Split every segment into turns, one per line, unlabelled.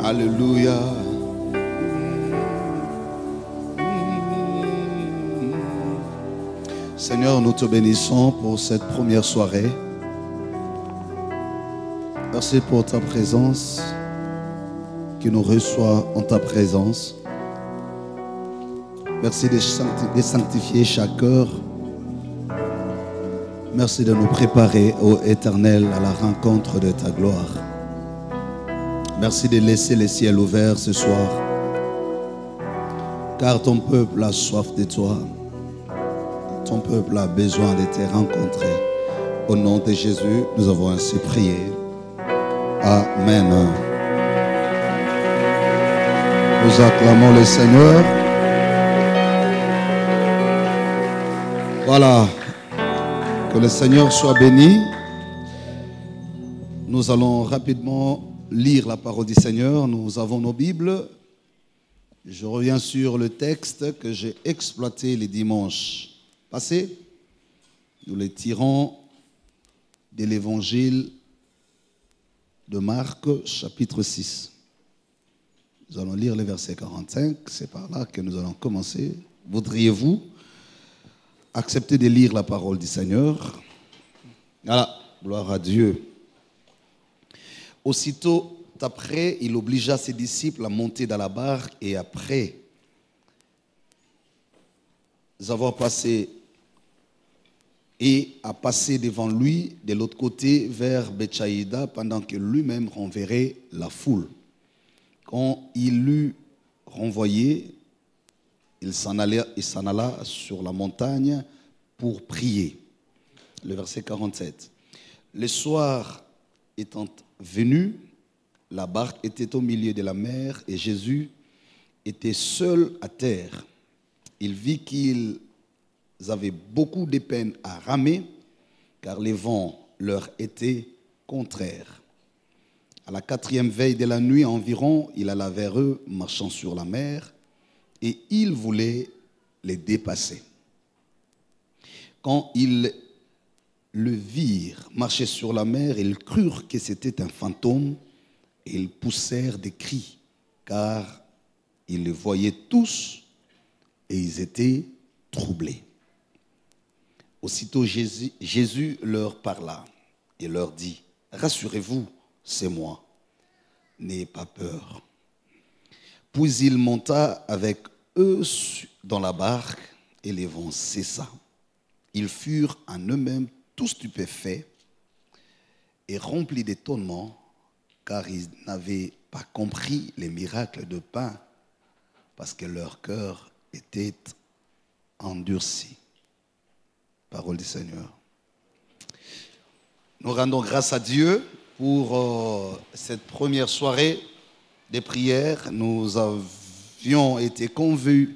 Alléluia. Seigneur, nous te bénissons pour cette première soirée. Merci pour ta présence qui nous reçoit en ta présence. Merci de sanctifier chaque heure. Merci de nous préparer, ô Éternel, à la rencontre de ta gloire. Merci de laisser les ciels ouverts ce soir, car ton peuple a soif de toi. Ton peuple a besoin de te rencontrer. Au nom de Jésus, nous avons ainsi prié. Amen. Nous acclamons le Seigneur. Voilà. Que le Seigneur soit béni. Nous allons rapidement lire la parole du Seigneur. Nous avons nos Bibles. Je reviens sur le texte que j'ai exploité les dimanches passés. Nous les tirons de l'évangile de Marc, chapitre 6. Nous allons lire le verset 45. C'est par là que nous allons commencer. Voudriez-vous accepter de lire la parole du Seigneur? Voilà, gloire à Dieu. Aussitôt après, il obligea ses disciples à monter dans la barque et après avoir passé et à passer devant lui de l'autre côté vers Betsaïda pendant que lui-même renverrait la foule. Quand il l'eut renvoyé, il s'en alla sur la montagne pour prier. Le verset 47. Le soir étant venu, la barque était au milieu de la mer et Jésus était seul à terre. Il vit qu'ils avaient beaucoup de peine à ramer car les vents leur étaient contraires. À la 4e veille de la nuit environ, il alla vers eux marchant sur la mer. Et ils voulaient les dépasser. Quand ils le virent marcher sur la mer, ils crurent que c'était un fantôme et ils poussèrent des cris, car ils le voyaient tous et ils étaient troublés. Aussitôt Jésus leur parla et leur dit: « Rassurez-vous, c'est moi, n'ayez pas peur. » Puis il monta avec eux dans la barque et les vents cessa. Ils furent en eux-mêmes tous stupéfaits et remplis d'étonnement, car ils n'avaient pas compris les miracles de pain, parce que leur cœur était endurci. Parole du Seigneur. Nous rendons grâce à Dieu pour cette première soirée des prières. Nous avions été conviés,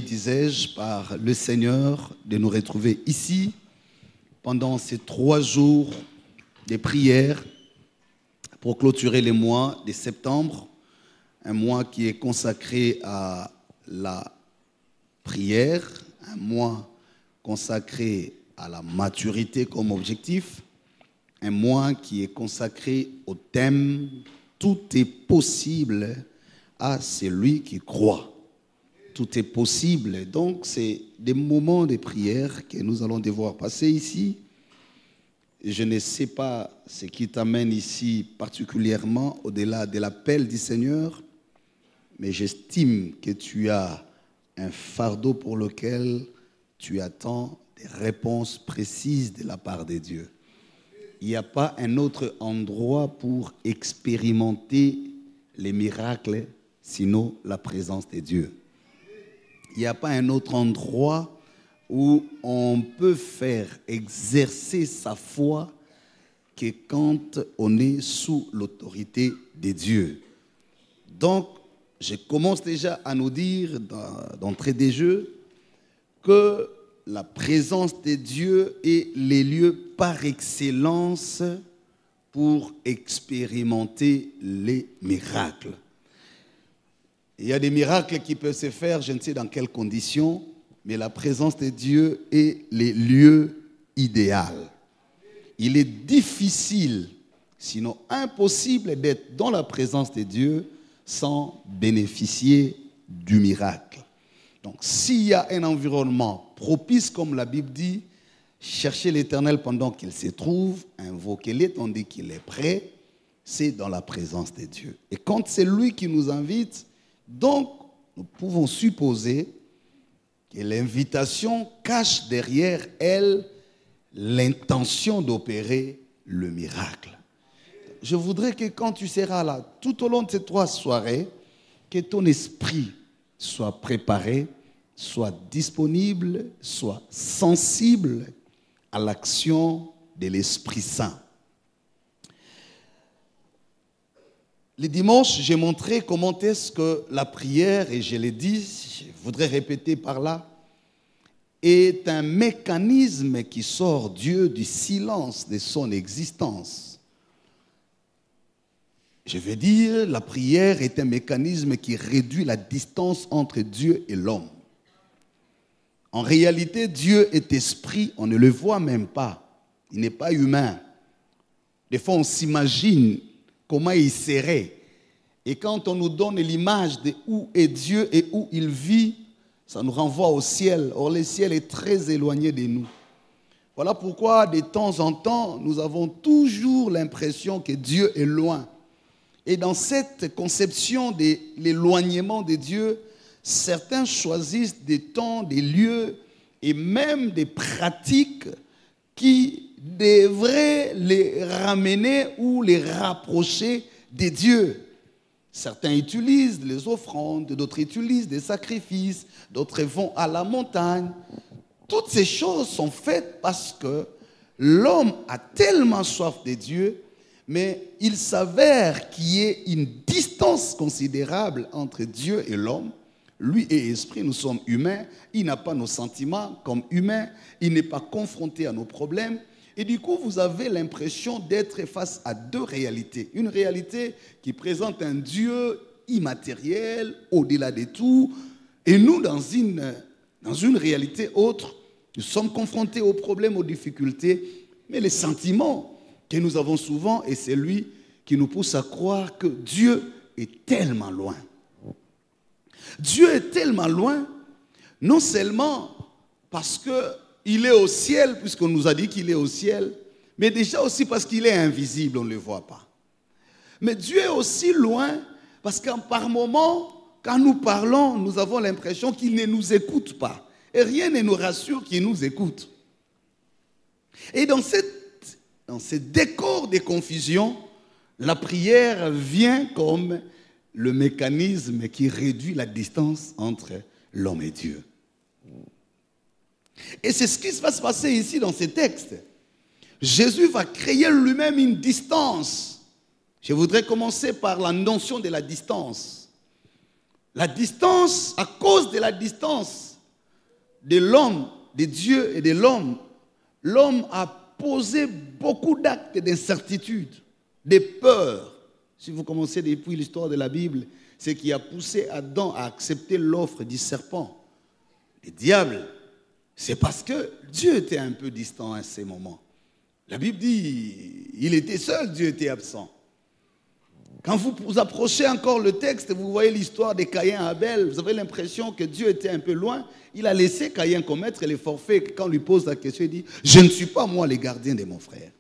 disais-je, par le Seigneur de nous retrouver ici pendant ces 3 jours de prières pour clôturer le mois de septembre, un mois qui est consacré à la prière, un mois consacré à la maturité comme objectif, un mois qui est consacré au thème « Tout est possible à celui qui croit ». Tout est possible. Donc, c'est des moments de prière que nous allons devoir passer ici. Je ne sais pas ce qui t'amène ici particulièrement au-delà de l'appel du Seigneur, mais j'estime que tu as un fardeau pour lequel tu attends des réponses précises de la part de Dieu. Il n'y a pas un autre endroit pour expérimenter les miracles, sinon la présence de Dieu. Il n'y a pas un autre endroit où on peut faire exercer sa foi que quand on est sous l'autorité de Dieu. Donc, je commence déjà à nous dire, d'entrée des jeux, que la présence de Dieu est les lieux par excellence pour expérimenter les miracles. Il y a des miracles qui peuvent se faire, je ne sais dans quelles conditions, mais la présence de Dieu est les lieux idéaux. Il est difficile Sinon, impossible d'être dans la présence de Dieu sans bénéficier du miracle. Donc, s'il y a un environnement propice, comme la Bible dit, cherchez l'Éternel pendant qu'il se trouve, invoquez-le tandis qu'il est prêt, c'est dans la présence de Dieu. Et quand c'est lui qui nous invite, donc, nous pouvons supposer que l'invitation cache derrière elle l'intention d'opérer le miracle. Je voudrais que quand tu seras là, tout au long de ces 3 soirées, que ton esprit soit préparé, soit disponible, soit sensible à l'action de l'Esprit Saint. Les dimanches, j'ai montré comment est-ce que la prière, et je l'ai dit, je voudrais répéter par là, est un mécanisme qui sort Dieu du silence de son existence. Je veux dire, la prière est un mécanisme qui réduit la distance entre Dieu et l'homme. En réalité, Dieu est esprit, on ne le voit même pas. Il n'est pas humain. Des fois, on s'imagine comment il serait. Et quand on nous donne l'image de où est Dieu et où il vit, ça nous renvoie au ciel. Or, le ciel est très éloigné de nous. Voilà pourquoi, de temps en temps, nous avons toujours l'impression que Dieu est loin. Et dans cette conception de l'éloignement de Dieu, certains choisissent des temps, des lieux et même des pratiques qui devraient les ramener ou les rapprocher de Dieu. Certains utilisent les offrandes, d'autres utilisent des sacrifices, d'autres vont à la montagne. Toutes ces choses sont faites parce que l'homme a tellement soif de Dieu, mais il s'avère qu'il y ait une distance considérable entre Dieu et l'homme. Lui est esprit, nous sommes humains, il n'a pas nos sentiments comme humains, il n'est pas confronté à nos problèmes. Et du coup, vous avez l'impression d'être face à 2 réalités. Une réalité qui présente un Dieu immatériel, au-delà de tout. Et nous, dans une réalité autre, nous sommes confrontés aux problèmes, aux difficultés. Mais les sentiments que nous avons souvent, et c'est lui qui nous pousse à croire que Dieu est tellement loin. Dieu est tellement loin, non seulement parce qu'il est au ciel, puisqu'on nous a dit qu'il est au ciel, mais déjà aussi parce qu'il est invisible, on ne le voit pas. Mais Dieu est aussi loin parce que par moments, quand nous parlons, nous avons l'impression qu'il ne nous écoute pas. Et rien ne nous rassure qu'il nous écoute. Et dans ce décor de confusion, la prière vient comme le mécanisme qui réduit la distance entre l'homme et Dieu. Et c'est ce qui va se passer ici dans ces textes. Jésus va créer lui-même une distance. Je voudrais commencer par la notion de la distance. La distance, à cause de la distance de l'homme, de Dieu et de l'homme, l'homme a posé beaucoup d'actes d'incertitude, de peur. Si vous commencez depuis l'histoire de la Bible, c'est qui a poussé Adam à accepter l'offre du serpent, le diable. C'est parce que Dieu était un peu distant à ces moments. La Bible dit, il était seul, Dieu était absent. Quand vous approchez encore le texte, vous voyez l'histoire de Caïn et Abel, vous avez l'impression que Dieu était un peu loin. Il a laissé Caïn commettre les forfaits. Quand on lui pose la question, il dit, je ne suis pas moi le gardien de mon frère.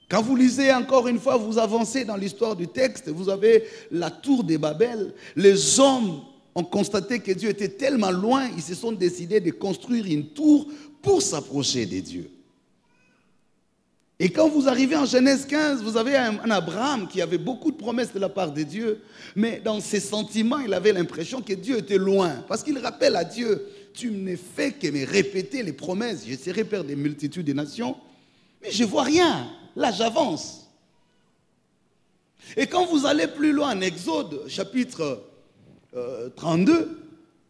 Quand vous lisez encore une fois, vous avancez dans l'histoire du texte, vous avez la tour de Babel. Les hommes ont constaté que Dieu était tellement loin, ils se sont décidés de construire une tour pour s'approcher de Dieu. Et quand vous arrivez en Genèse 15, vous avez un Abraham qui avait beaucoup de promesses de la part de Dieu, mais dans ses sentiments, il avait l'impression que Dieu était loin. Parce qu'il rappelle à Dieu, tu ne fais que me répéter les promesses, je serai père des multitudes des nations, mais je ne vois rien. Là, j'avance. Et quand vous allez plus loin, en Exode, chapitre 32,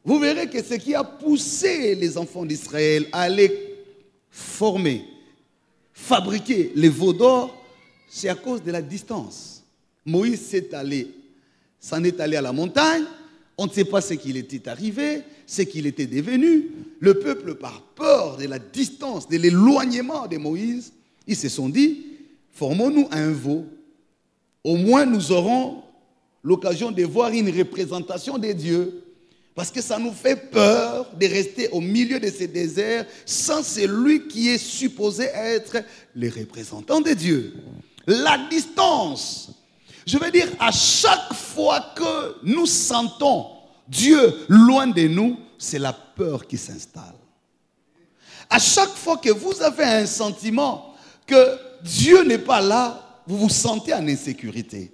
vous verrez que ce qui a poussé les enfants d'Israël à aller former, fabriquer les veaux d'or, c'est à cause de la distance. Moïse s'en est allé à la montagne, on ne sait pas ce qu'il était arrivé, ce qu'il était devenu. Le peuple, par peur de la distance, de l'éloignement de Moïse, ils se sont dit, formons-nous un veau. Au moins, nous aurons l'occasion de voir une représentation de Dieu. Parce que ça nous fait peur de rester au milieu de ces déserts sans celui qui est supposé être le représentant de Dieu. La distance. Je veux dire, à chaque fois que nous sentons Dieu loin de nous, c'est la peur qui s'installe. À chaque fois que vous avez un sentiment que Dieu n'est pas là, vous vous sentez en insécurité.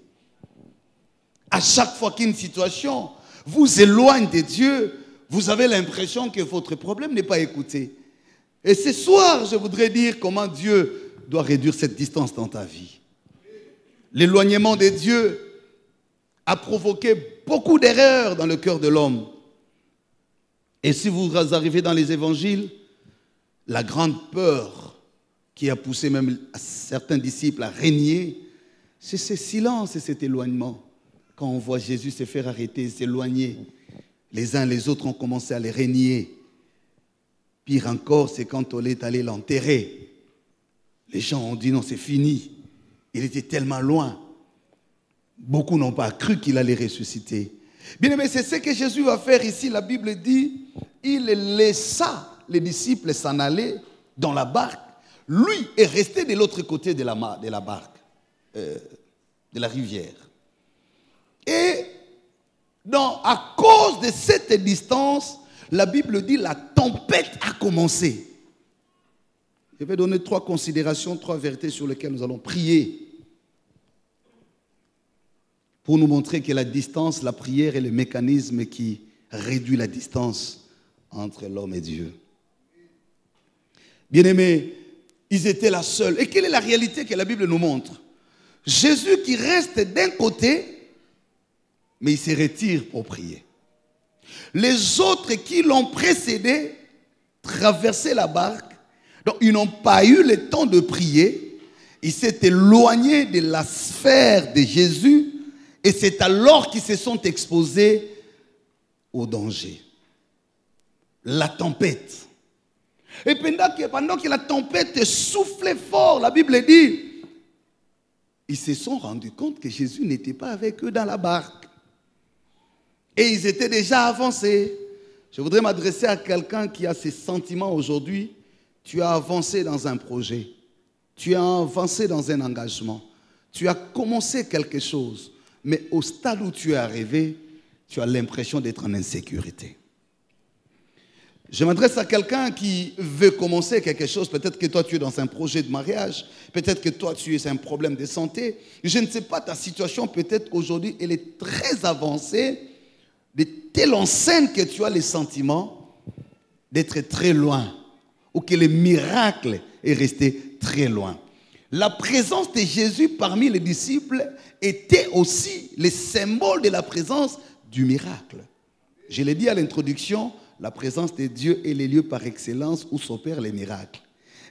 À chaque fois qu'une situation vous éloigne de Dieu, vous avez l'impression que votre problème n'est pas écouté. Et ce soir, je voudrais dire comment Dieu doit réduire cette distance dans ta vie. L'éloignement de Dieu a provoqué beaucoup d'erreurs dans le cœur de l'homme. Et si vous arrivez dans les évangiles, la grande peur qui a poussé même certains disciples à régner, c'est ce silence et cet éloignement. Quand on voit Jésus se faire arrêter, s'éloigner, les uns les autres ont commencé à les régner. Pire encore, c'est quand on est allé l'enterrer. Les gens ont dit non, c'est fini. Il était tellement loin. Beaucoup n'ont pas cru qu'il allait ressusciter. Bien aimé, c'est ce que Jésus va faire ici. La Bible dit, il laissa les disciples s'en aller dans la barque. Lui est resté de l'autre côté de la barque, de la rivière. Et à cause de cette distance, la Bible dit la tempête a commencé. Je vais donner 3 considérations, 3 vérités sur lesquelles nous allons prier pour nous montrer que la distance, la prière est le mécanisme qui réduit la distance entre l'homme et Dieu. Bien-aimés, ils étaient là seuls. Et quelle est la réalité que la Bible nous montre? Jésus qui reste d'un côté, mais il se retire pour prier. Les autres qui l'ont précédé traversaient la barque, donc ils n'ont pas eu le temps de prier. Ils s'est éloignés de la sphère de Jésus et c'est alors qu'ils se sont exposés au danger. La tempête. Et pendant que la tempête soufflait fort, la Bible dit, ils se sont rendus compte que Jésus n'était pas avec eux dans la barque. Et ils étaient déjà avancés. Je voudrais m'adresser à quelqu'un qui a ces sentiments aujourd'hui. Tu as avancé dans un projet. Tu as avancé dans un engagement. Tu as commencé quelque chose. Mais au stade où tu es arrivé, tu as l'impression d'être en insécurité. Je m'adresse à quelqu'un qui veut commencer quelque chose. Peut-être que toi, tu es dans un projet de mariage. Peut-être que toi, tu es un problème de santé. Je ne sais pas ta situation. Peut-être qu'aujourd'hui, elle est très avancée, de telle enseigne que tu as le sentiment d'être très loin. Ou que le miracle est resté très loin. La présence de Jésus parmi les disciples était aussi le symbole de la présence du miracle. Je l'ai dit à l'introduction, la présence de Dieu est le lieu par excellence où s'opèrent les miracles.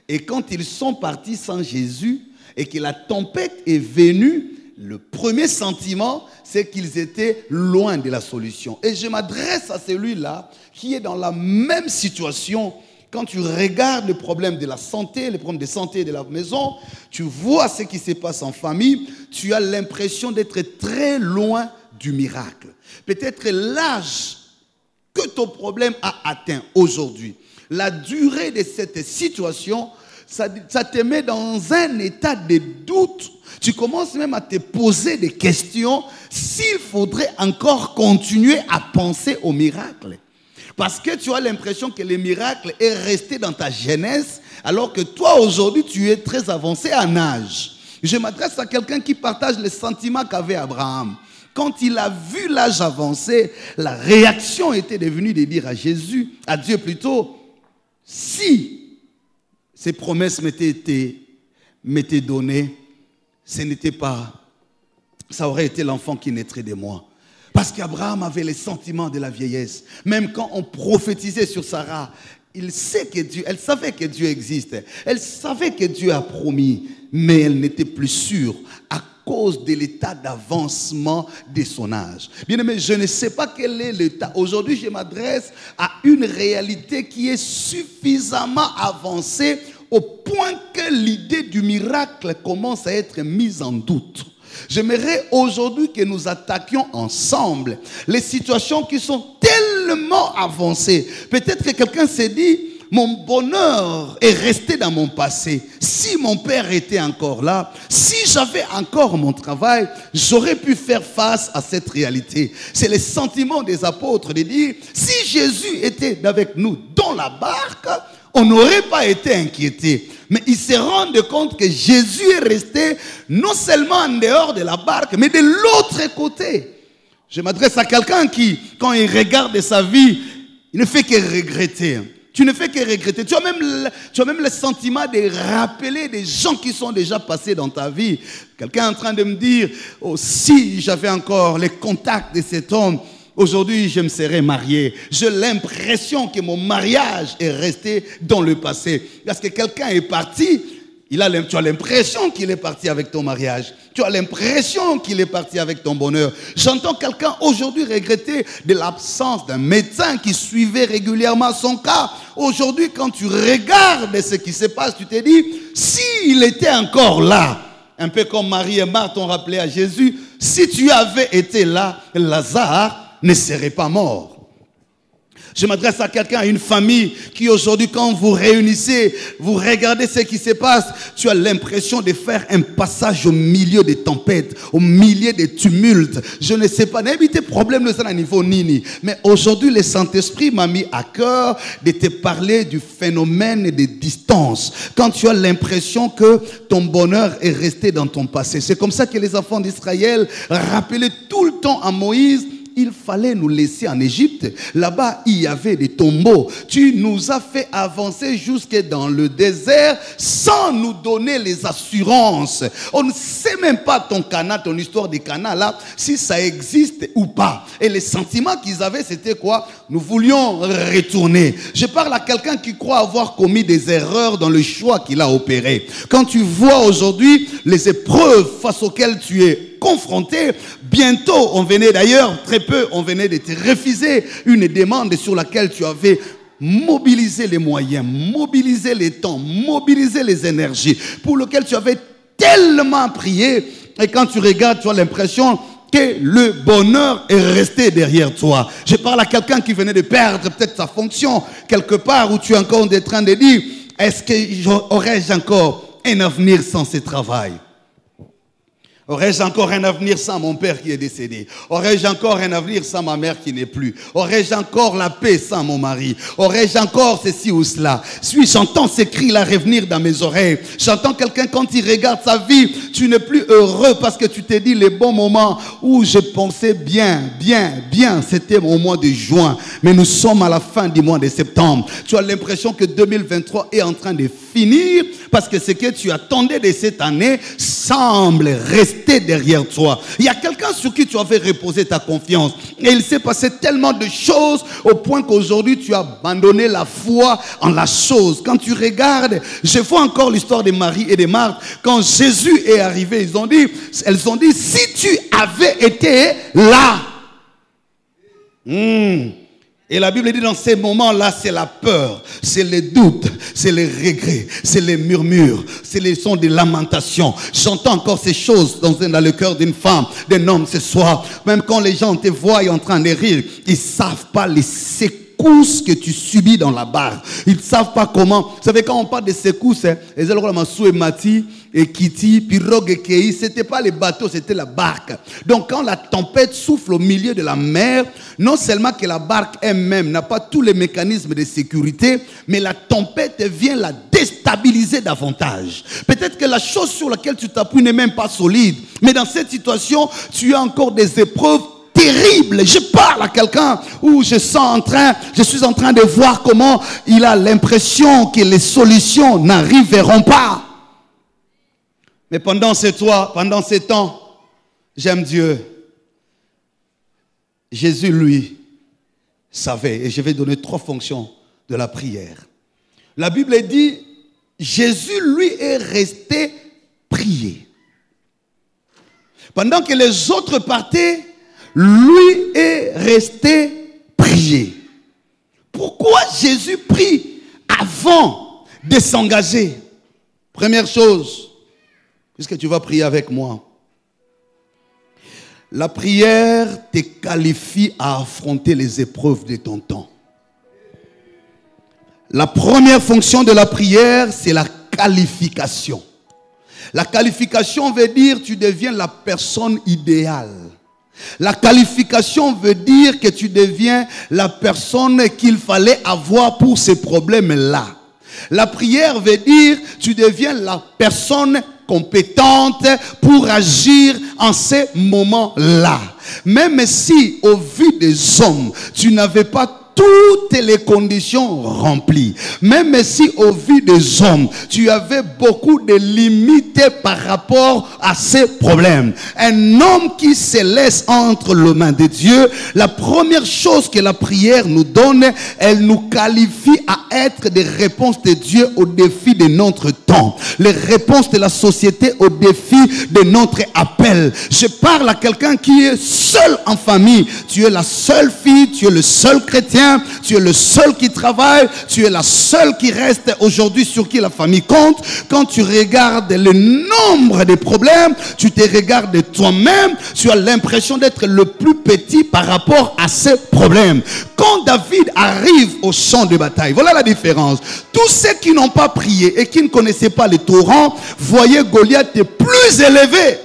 Et quand ils sont partis sans Jésus et que la tempête est venue, le premier sentiment, c'est qu'ils étaient loin de la solution. Et je m'adresse à celui-là qui est dans la même situation. Quand tu regardes le problème de la santé, les problèmes de santé de la maison, tu vois ce qui se passe en famille, tu as l'impression d'être très loin du miracle. Peut-être l'âge que ton problème a atteint aujourd'hui, la durée de cette situation, ça te met dans un état de doute. Tu commences même à te poser des questions s'il faudrait encore continuer à penser au miracle. Parce que tu as l'impression que le miracle est resté dans ta jeunesse, alors que toi aujourd'hui tu es très avancé en âge. Je m'adresse à quelqu'un qui partage les sentiments qu'avait Abraham. Quand il a vu l'âge avancé, la réaction était devenue de dire à Jésus, à Dieu plutôt, si ces promesses m'étaient données, ce n'était pas, ça aurait été l'enfant qui naîtrait de moi. Parce qu'Abraham avait les sentiments de la vieillesse. Même quand on prophétisait sur Sarah, elle savait que Dieu existe. Elle savait que Dieu a promis, mais elle n'était plus sûre à cause de l'état d'avancement de son âge. Bien aimé, je ne sais pas quel est l'état. Aujourd'hui, je m'adresse à une réalité qui est suffisamment avancée au point que que l'idée du miracle commence à être mise en doute. J'aimerais aujourd'hui que nous attaquions ensemble les situations qui sont tellement avancées. Peut-être que quelqu'un s'est dit, mon bonheur est resté dans mon passé. Si mon père était encore là, si j'avais encore mon travail, j'aurais pu faire face à cette réalité. C'est le sentiment des apôtres de dire, si Jésus était avec nous dans la barque, on n'aurait pas été inquiété. Mais ils se rendent compte que Jésus est resté non seulement en dehors de la barque, mais de l'autre côté. Je m'adresse à quelqu'un qui, quand il regarde sa vie, il ne fait que regretter. Tu ne fais que regretter. Tu as même le sentiment de rappeler des gens qui sont déjà passés dans ta vie. Quelqu'un est en train de me dire, oh, si j'avais encore les contacts de cet homme, aujourd'hui, je me serais marié. J'ai l'impression que mon mariage est resté dans le passé. Parce que quelqu'un est parti, tu as l'impression qu'il est parti avec ton mariage. Tu as l'impression qu'il est parti avec ton bonheur. J'entends quelqu'un aujourd'hui regretter de l'absence d'un médecin qui suivait régulièrement son cas. Aujourd'hui, quand tu regardes ce qui se passe, tu te dis, s'il était encore là, un peu comme Marie et Marthe ont rappelé à Jésus, si tu avais été là, Lazare ne serait pas mort. Je m'adresse à quelqu'un, à une famille qui aujourd'hui, quand vous réunissez, vous regardez ce qui se passe, tu as l'impression de faire un passage au milieu des tempêtes, au milieu des tumultes. Je ne sais pas, n'habitez problème de ça à niveau nini. Mais aujourd'hui, le Saint-Esprit m'a mis à cœur de te parler du phénomène des distances. Quand tu as l'impression que ton bonheur est resté dans ton passé. C'est comme ça que les enfants d'Israël rappelaient tout le temps à Moïse, il fallait nous laisser en Égypte. Là-bas, il y avait des tombeaux. Tu nous as fait avancer jusque dans le désert sans nous donner les assurances. On ne sait même pas ton Cana, ton histoire de Cana là, si ça existe ou pas. Et les sentiments qu'ils avaient, c'était quoi? Nous voulions retourner. Je parle à quelqu'un qui croit avoir commis des erreurs dans le choix qu'il a opéré. Quand tu vois aujourd'hui les épreuves face auxquelles tu es confronté, bientôt, on venait d'ailleurs, très peu, on venait de te refuser une demande sur laquelle tu avais mobilisé les moyens, mobilisé les temps, mobilisé les énergies, pour lequel tu avais tellement prié, et quand tu regardes, tu as l'impression que le bonheur est resté derrière toi. Je parle à quelqu'un qui venait de perdre peut-être sa fonction, quelque part où tu es encore en train de dire, est-ce que aurais-je encore un avenir sans ce travail? Aurais-je encore un avenir sans mon père qui est décédé? Aurais-je encore un avenir sans ma mère qui n'est plus? Aurais-je encore la paix sans mon mari? Aurais-je encore ceci ou cela? J'entends ces cris-là revenir dans mes oreilles. J'entends quelqu'un quand il regarde sa vie, tu n'es plus heureux parce que tu t'es dit les bons moments où je pensais bien, c'était au mois de juin. Mais nous sommes à la fin du mois de septembre. Tu as l'impression que 2023 est en train de finir parce que ce que tu attendais de cette année semble rester derrière toi. Il y a quelqu'un sur qui tu avais reposé ta confiance et il s'est passé tellement de choses au point qu'aujourd'hui tu as abandonné la foi en la chose. Quand tu regardes, je vois encore l'histoire de Marie et de Marthe. Quand Jésus est arrivé, elles ont dit si tu avais été là. Et la Bible dit dans ces moments-là, c'est la peur, c'est les doutes, c'est les regrets, c'est les murmures, c'est les sons des lamentations. J'entends encore ces choses dans le cœur d'une femme, d'un homme ce soir. Même quand les gens te voient en train de rire, ils ne savent pas les secousses que tu subis dans la barre. Ils ne savent pas comment. Vous savez, quand on parle de secousses, et Kiti, Pirogue et Kei, ce n'était pas les bateaux, c'était la barque. Donc quand la tempête souffle au milieu de la mer, non seulement que la barque elle-même n'a pas tous les mécanismes de sécurité, mais la tempête vient la déstabiliser davantage. Peut-être que la chose sur laquelle tu t'appuies n'est même pas solide, mais dans cette situation, tu as encore des épreuves terribles. Je parle à quelqu'un où je suis en train de voir comment il a l'impression que les solutions n'arriveront pas. Mais pendant ces temps, j'aime Dieu. Jésus, lui, savait. Et je vais donner 3 fonctions de la prière. La Bible dit, Jésus, lui, est resté prier. Pendant que les autres partaient, lui est resté prier. Pourquoi Jésus prie avant de s'engager? Première chose, puisque tu vas prier avec moi, la prière te qualifie à affronter les épreuves de ton temps. La première fonction de la prière, c'est la qualification. La qualification veut dire que tu deviens la personne idéale. La qualification veut dire que tu deviens la personne qu'il fallait avoir pour ces problèmes-là. La prière veut dire que tu deviens la personne compétente pour agir en ces moments-là. Même si au vu des hommes, tu n'avais pas toutes les conditions remplies. Même si au vu des hommes, tu avais beaucoup de limites par rapport à ces problèmes. Un homme qui se laisse entre les mains de Dieu, la première chose que la prière nous donne, elle nous qualifie à être des réponses de Dieu aux défis de notre temps. Les réponses de la société aux défis de notre appel. Je parle à quelqu'un qui est seul en famille. Tu es la seule fille, tu es le seul chrétien, tu es le seul qui travaille, tu es la seule qui reste aujourd'hui sur qui la famille compte. Quand tu regardes le nombre de problèmes, tu te regardes toi-même, tu as l'impression d'être le plus petit par rapport à ces problèmes. Quand David arrive au champ de bataille, voilà la différence. Tous ceux qui n'ont pas prié et qui ne connaissaient pas les torrents, voyaient Goliath plus élevé.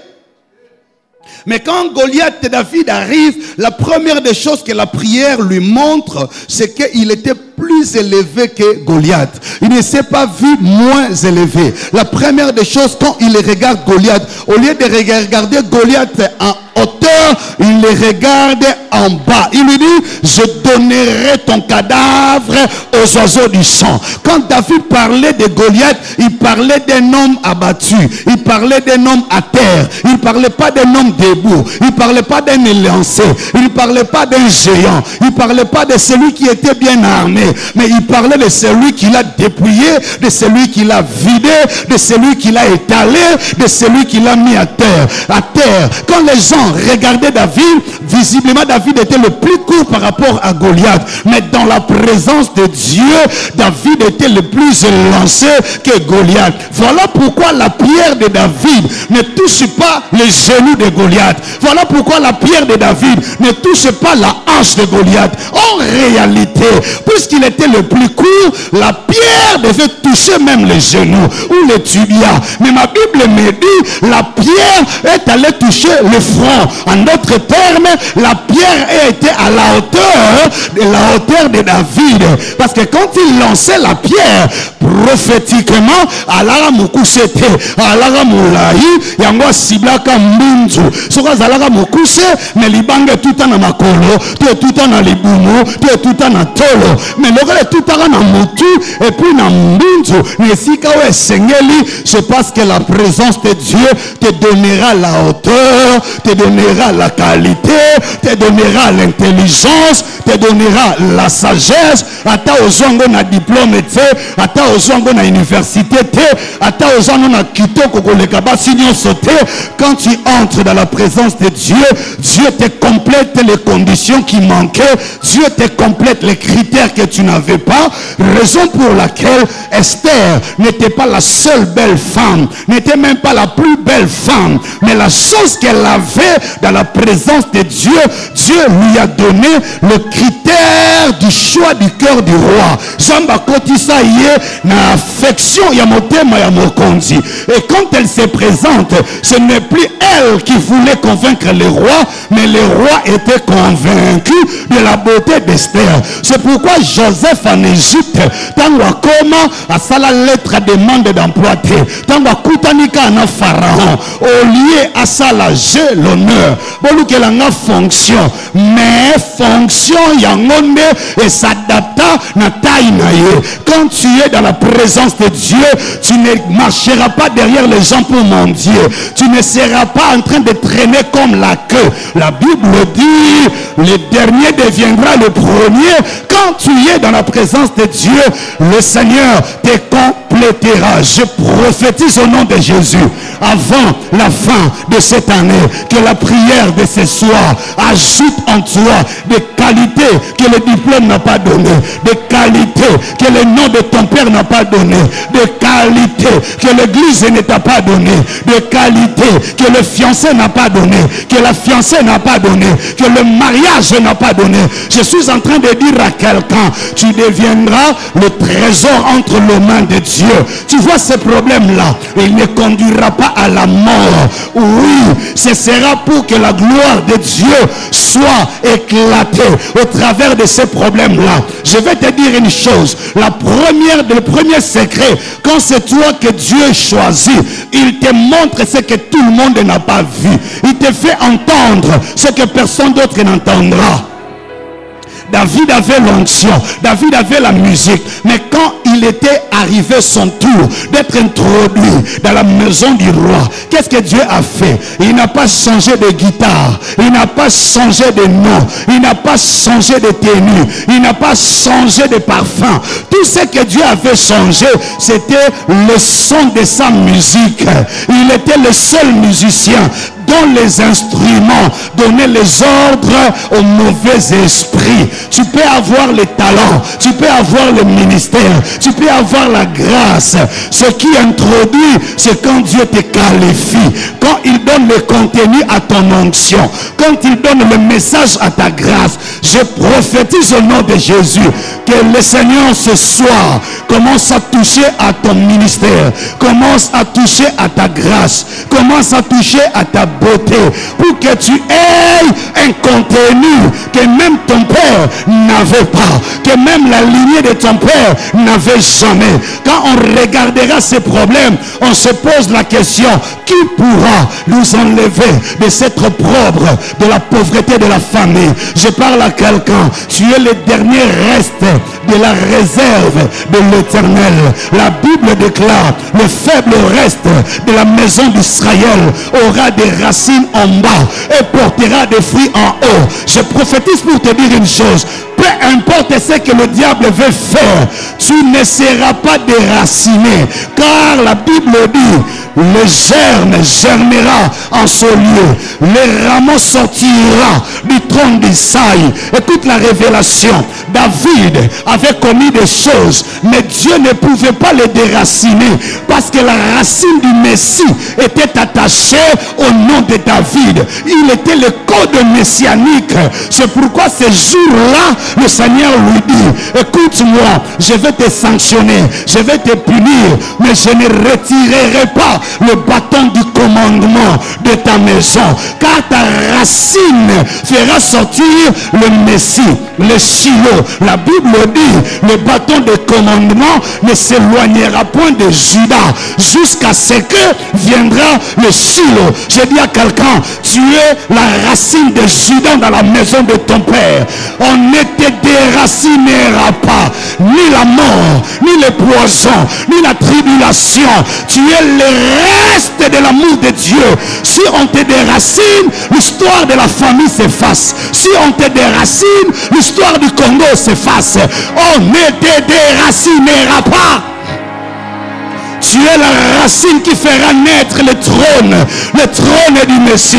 Mais quand Goliath et David arrivent, la première des choses que la prière lui montre, c'est qu'il était plus élevé que Goliath. Il ne s'est pas vu moins élevé. La première des choses, quand il regarde Goliath, au lieu de regarder Goliath en hauteur, il le regarde en bas. Il lui dit, je donnerai ton cadavre aux oiseaux du champ. Quand David parlait de Goliath, il parlait d'un homme abattu. Il parlait d'un homme à terre. Il ne parlait pas d'un homme debout. Il ne parlait pas d'un élancé. Il ne parlait pas d'un géant. Il ne parlait pas de celui qui était bien armé. Mais il parlait de celui qui l'a dépouillé, de celui qui l'a vidé, de celui qui l'a étalé, de celui qui l'a mis à terre. À terre. Quand les gens regardaient David, visiblement David était le plus court par rapport à Goliath. Mais dans la présence de Dieu, David était le plus élancé que Goliath. Voilà pourquoi la pierre de David ne touche pas les genoux de Goliath. Voilà pourquoi la pierre de David ne touche pas la hanche de Goliath. En réalité, puisqu'il était le plus court, la pierre devait toucher même les genoux ou les tibias. Mais ma Bible me dit, la pierre est allée toucher le front. En d'autres termes, la pierre était à la hauteur de David. Parce que quand il lançait la pierre, prophétiquement, alara mukusete, alara mulayi, yango siblaka mbunzu. Soka zalaka mukuse, mais libange tout en makolo, tout en libumu, tout en tolo. Mais le tout en mutu, et puis na mbunzu, nesika we sengeli, c'est parce que la présence de Dieu te donnera la hauteur, te donnera la qualité, te donnera l'intelligence, te donnera la sagesse. Ata ozongo na diplôme te, ata ozongo na université te, ata ozongo na kitoko koleka basi nyonso te. Quand tu entres dans la présence de Dieu, Dieu te complète les conditions qui manquaient, Dieu te complète les critères que tu n'avais pas. Raison pour laquelle Esther n'était pas la seule belle femme, n'était même pas la plus belle femme, mais la chose qu'elle avait dans la présence de Dieu, Dieu lui a donné le critère du choix du cœur du roi. Jamba kotisa yé na affection ya motema ya mokonzi. Et quand elle se présente, ce n'est plus elle qui voulait convaincre les rois, mais les rois étaient convaincus de la beauté d'Esther. C'est pourquoi Joseph en Égypte, tant comment à ça la lettre à demande d'emploi, tant kutanika na pharaon, au lieu à ça la j'ai l'honneur, bon qu'elle a fonction, mais fonction yangonde et s'adapta na taille naie. Quand tu es dans la présence de Dieu, tu ne marcheras pas derrière les gens pour mendier. Tu ne seras pas en train de traîner comme la queue. La Bible dit, le dernier deviendra le premier. Quand tu es dans la présence de Dieu, le Seigneur te complète
allaitera. Je prophétise au nom de Jésus, avant la fin de cette année, que la prière de ce soir ajoute en toi des qualités que le diplôme n'a pas donné, des qualités que le nom de ton père n'a pas donné, des qualités que l'église ne t'a pas donné, des qualités que le fiancé n'a pas donné, que la fiancée n'a pas donné, que le mariage n'a pas donné. Je suis en train de dire à quelqu'un, tu deviendras le trésor entre les mains de Dieu. Tu vois ce problème-là, il ne conduira pas à la mort. Oui, ce sera pour que la gloire de Dieu soit éclatée au travers de ces problèmes-là. Je vais te dire une chose, le premier secret, quand c'est toi que Dieu choisit, il te montre ce que tout le monde n'a pas vu. Il te fait entendre ce que personne d'autre n'entendra. David avait l'onction, David avait la musique, mais quand il était arrivé son tour d'être introduit dans la maison du roi, qu'est-ce que Dieu a fait? Il n'a pas changé de guitare, il n'a pas changé de nom, il n'a pas changé de tenue, il n'a pas changé de parfum. Tout ce que Dieu avait changé, c'était le son de sa musique. Il était le seul musicien dont les instruments donnaient les ordres aux mauvais esprits. Tu peux avoir les talents, tu peux avoir le ministère, tu peux avoir la grâce. Ce qui introduit, c'est quand Dieu te qualifie, quand il donne le contenu à ton onction, quand il donne le message à ta grâce. Je prophétise au nom de Jésus que le Seigneur ce soir commence à toucher à ton ministère, commence à toucher à ta grâce, commence à toucher à ta beauté, pour que tu aies un contenu que même ton père n'avait pas, que même la lignée de ton père n'avait jamais. Quand on regardera ces problèmes, on se pose la question, qui pourra nous enlever de cette opprobre de la pauvreté de la famille? Je parle à quelqu'un, tu es le dernier reste de la réserve de l'Éternel. La Bible déclare, le faible reste de la maison d'Israël aura des racines en bas et portera des fruits en haut. Je prophétise pour te dire une chose, peu importe ce que le diable veut faire, tu ne seras pas déraciné, car la Bible dit, le germe germera en ce lieu, le rameau sortira du trône d'Isaïe. Écoute la révélation, David avait commis des choses, mais Dieu ne pouvait pas les déraciner, parce que la racine du Messie était attachée au nom de David. Il était le code messianique. C'est pourquoi ce jour-là, le Seigneur lui dit, écoute-moi, je vais te sanctionner, je vais te punir, mais je ne retirerai pas le bâton du commandement de ta maison, car ta racine fera sortir le Messie, le Shiloh. La Bible dit, le bâton de commandement ne s'éloignera point de Judas jusqu'à ce que viendra le Shiloh. Je dis à quelqu'un, tu es la racine de Judas dans la maison de ton père. On ne te déracinera pas, ni la mort, ni le poison, ni la tribulation. Tu es le reste de l'amour de Dieu. Si on te déracine, l'histoire de la famille s'efface. Si on te déracine, l'histoire du Congo s'efface. On ne te déracinera pas. Tu es la racine qui fera naître le trône du Messie.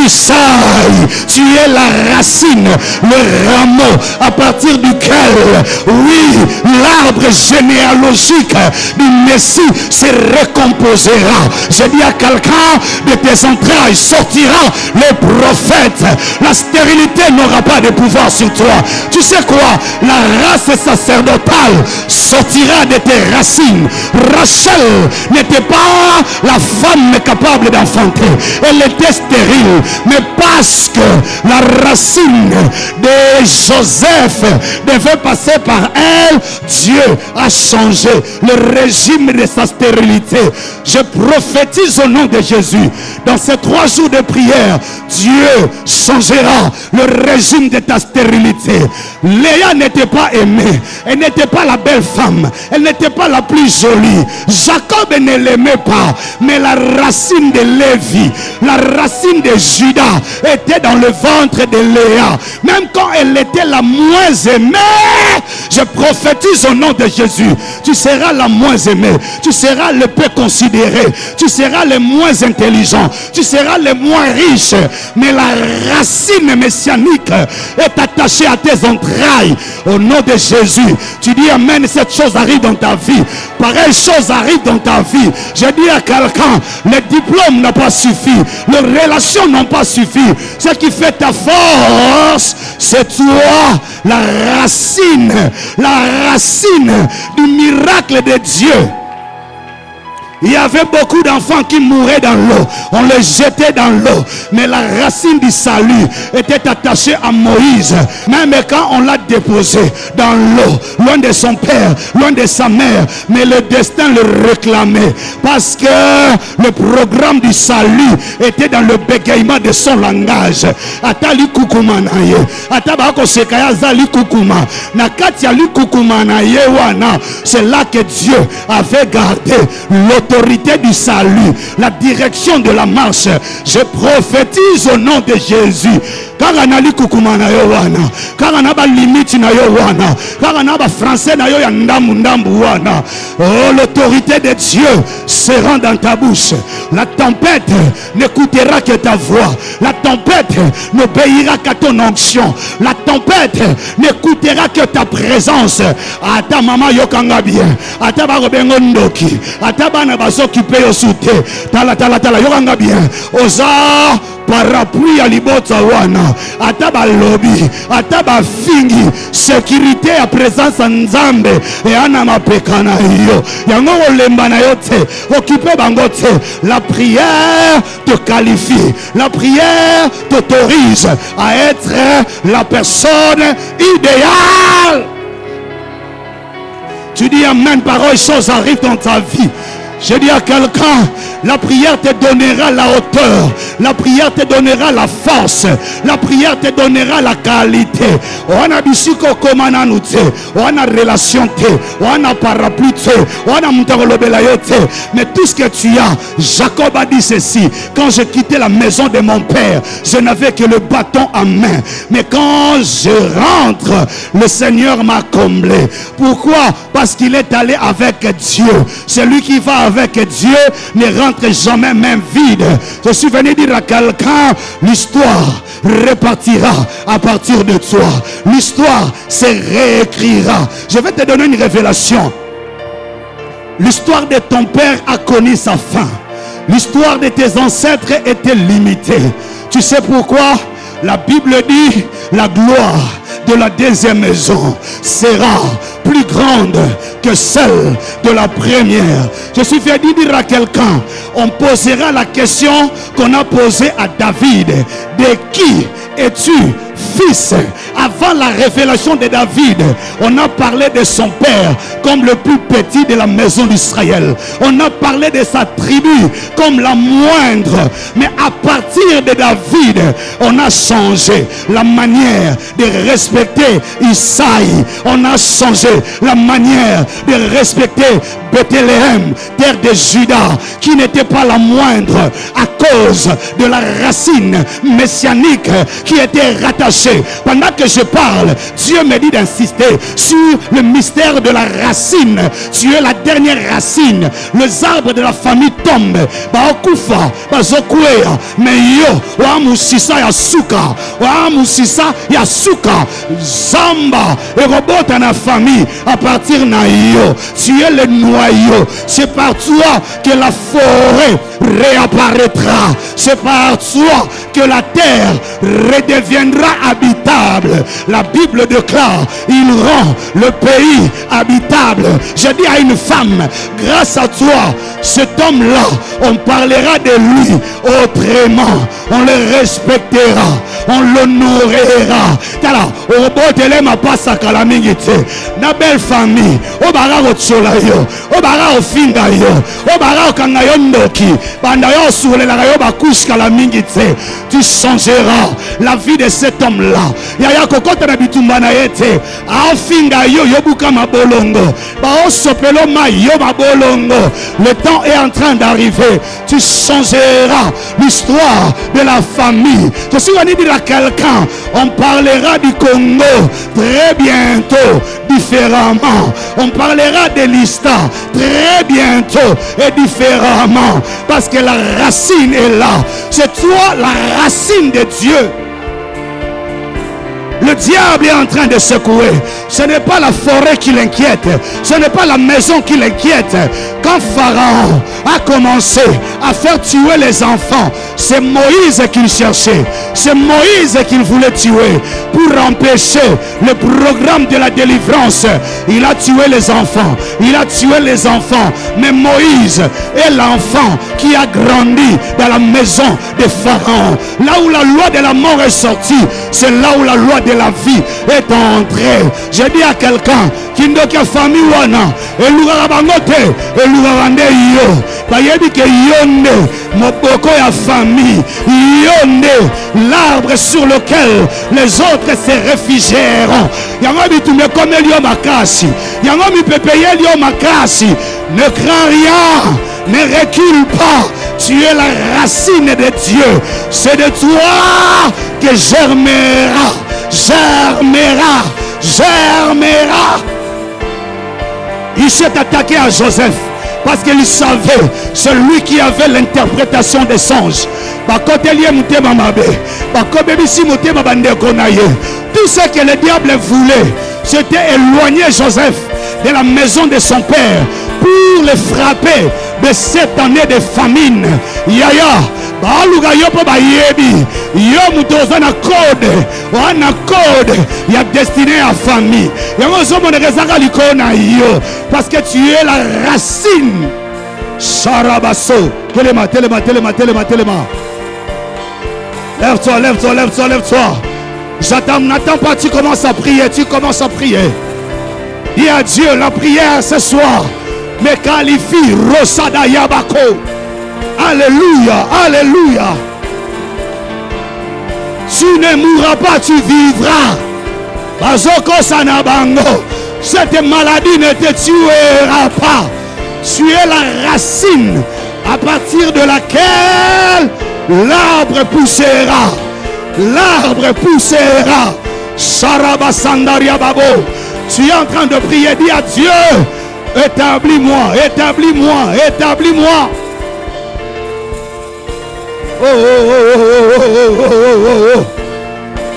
Isaïe, tu es la racine, le rameau à partir duquel, oui, l'arbre généalogique du Messie se recomposera. Je dis à quelqu'un, de tes entrailles sortira le prophète. La stérilité n'aura pas de pouvoir sur toi. Tu sais quoi? La race sacerdotale sortira de tes racines. Rachel n'était pas la femme capable d'enfanter, elle était stérile, mais parce que la racine de Joseph devait passer par elle, Dieu a changé le régime de sa stérilité. Je prophétise au nom de Jésus, dans ces 3 jours de prière, Dieu changera le régime de ta stérilité. Léa n'était pas aimée, elle n'était pas la belle femme, elle n'était pas la plus jolie. Jacob ne l'aimait pas, mais la racine de Lévi, la racine de Judas était dans le ventre de Léa. Même quand elle était étais la moins aimée, je prophétise au nom de Jésus. Tu seras la moins aimée. Tu seras le peu considéré. Tu seras le moins intelligent. Tu seras le moins riche. Mais la racine messianique est attachée à tes entrailles. Au nom de Jésus, tu dis amen. Cette chose arrive dans ta vie. Pareille chose arrive dans ta vie. Je dis à quelqu'un, le diplôme n'a pas suffi. Les relations n'ont pas suffi. Ce qui fait ta force, c'est toi, la racine du miracle de Dieu. Il y avait beaucoup d'enfants qui mouraient dans l'eau. On les jetait dans l'eau. Mais la racine du salut était attachée à Moïse. Même quand on l'a déposé dans l'eau, loin de son père, loin de sa mère. Mais le destin le réclamait. Parce que le programme du salut était dans le bégaiement de son langage. Atali kukuma na ye. Atabako sekaya zali kukuma. Nakati ali kukuma na ye wana. C'est là que Dieu avait gardé l'autorité du salut, la direction de la marche. Je prophétise au nom de Jésus. Car on a li kukuma na yo wana. Car on a ba limite na yo wana. Car on a ba français na yo ya ndambu ndambu wana. Oh, l'autorité de Dieu sera dans ta bouche. La tempête n'écoutera que ta voix. La tempête n'obéira qu'à ton onction. La tempête n'écoutera que ta présence. Ata mama yokanga bien. Ata ba robengo ndoki. Ata bana basokipe yo sute. Tala yokanga bien. Oza parapluie à libota wana. Ata ba lobby. Ata ba fingi. Sécurité à présence nzambe. Et ana mapekana yo. Yango olemba na yo te. Occupé bango te. La prière te qualifie. La prière t'autorise à être la personne idéale. Tu dis amen, parole, chose arrive dans ta vie. Je dis à quelqu'un, la prière te donnera la hauteur. La prière te donnera la force. La prière te donnera la qualité. On a bisiko komana nute. On a relation te. On a parapluie te. On a mutagolobelayote. Mais tout ce que tu as, Jacob a dit ceci. Quand j'ai quitté la maison de mon père, je n'avais que le bâton en main. Mais quand je rentre, le Seigneur m'a comblé. Pourquoi? Parce qu'il est allé avec Dieu. Celui qui va avec Dieu ne rentre jamais même vide. Je suis venu dire à quelqu'un, l'histoire repartira à partir de toi. L'histoire se réécrira. Je vais te donner une révélation. L'histoire de ton père a connu sa fin. L'histoire de tes ancêtres était limitée. Tu sais pourquoi? La Bible dit, la gloire de la deuxième maison sera plus grande que celle de la première. Je suis venu dire à quelqu'un, on posera la question qu'on a posée à David. De qui es-tu fils? Avant la révélation de David, on a parlé de son père comme le plus petit de la maison d'Israël. On a parlé de sa tribu comme la moindre. Mais à partir de David, on a changé la manière de respecter Isaïe. On a changé la manière de respecter Bethléem, terre de Juda, qui n'était pas la moindre à cause de la racine messianique qui était rattachée. Pendant que je parle, Dieu me dit d'insister sur le mystère de la racine. Tu es la dernière racine. Les arbres de la famille tombent. Baokufa, bazokuea, mais yo, wamusisa yasuka, wamusisa yasuka, zamba, et robot dans la famille à partir na yo. Tu es le noyau. C'est par toi que la forêt réapparaîtra. C'est par toi que la terre redeviendra habitable. La Bible déclare, il rend le pays habitable. Je dis à une femme, grâce à toi, cet homme-là, on parlera de lui autrement. On le respectera, on l'honorera. Na belle famille, Obara otsola yo, obara ofinga yo, obara okanga yo ndoki, banda yo soulela yo bakushka la mingite. Tu changeras la vie de cet homme-là. Yaya kokota na bitumba na yete, afinga yo yobuka mabolongo, ba osopelo ma yo mabolongo. Le temps est en train d'arriver. Tu changeras l'histoire de la famille. Je suis venu dire à quelqu'un, on parlera du Congo très bientôt, différemment. On parlera de l'Ista très bientôt et différemment. Parce que la racine est là. C'est toi la racine de Dieu. Le diable est en train de secouer. Ce n'est pas la forêt qui l'inquiète. Ce n'est pas la maison qui l'inquiète. Quand Pharaon a commencé à faire tuer les enfants, c'est Moïse qu'il cherchait. C'est Moïse qu'il voulait tuer pour empêcher le programme de la délivrance. Il a tué les enfants. Il a tué les enfants. Mais Moïse est l'enfant qui a grandi dans la maison de Pharaon. Là où la loi de la mort est sortie, c'est là où la loi de la vie est entrée. Je dis à quelqu'un qui n'a qu'à famille wana et l'ourabangote et l'ourabande yo bayebi que yonde moboko ya famille yonde l'arbre sur lequel les autres se réfugièrent. Yango bitume comme elio makasi, yango mi pepeye elio makasi. Ne crains rien, ne recule pas. Tu es la racine de Dieu. C'est de toi que germera, germera, germera. Il s'est attaqué à Joseph parce qu'il savait, celui qui avait l'interprétation des songes. Tout ce que le diable voulait, c'était éloigner Joseph de la maison de son père pour le frapper de cette année de famine. Yaya, baluga yopo bayebi, yo mutoza na code, ya destiné à famille. Yango somo ne rezaka likona yo, parce que tu es la racine. Sharabaso, telema. Lève-toi, lève-toi. J'attends, n'attends pas, tu commences à prier. Dis à Dieu, la prière ce soir me qualifie. Rosada Yabako. Alléluia, alléluia. Tu ne mourras pas, tu vivras. Bazoko Sanabango. Cette maladie ne te tuera pas. Tu es la racine à partir de laquelle l'arbre poussera. L'arbre poussera. Sharabasandaria Babo. Tu es en train de prier, dis à Dieu, établis-moi.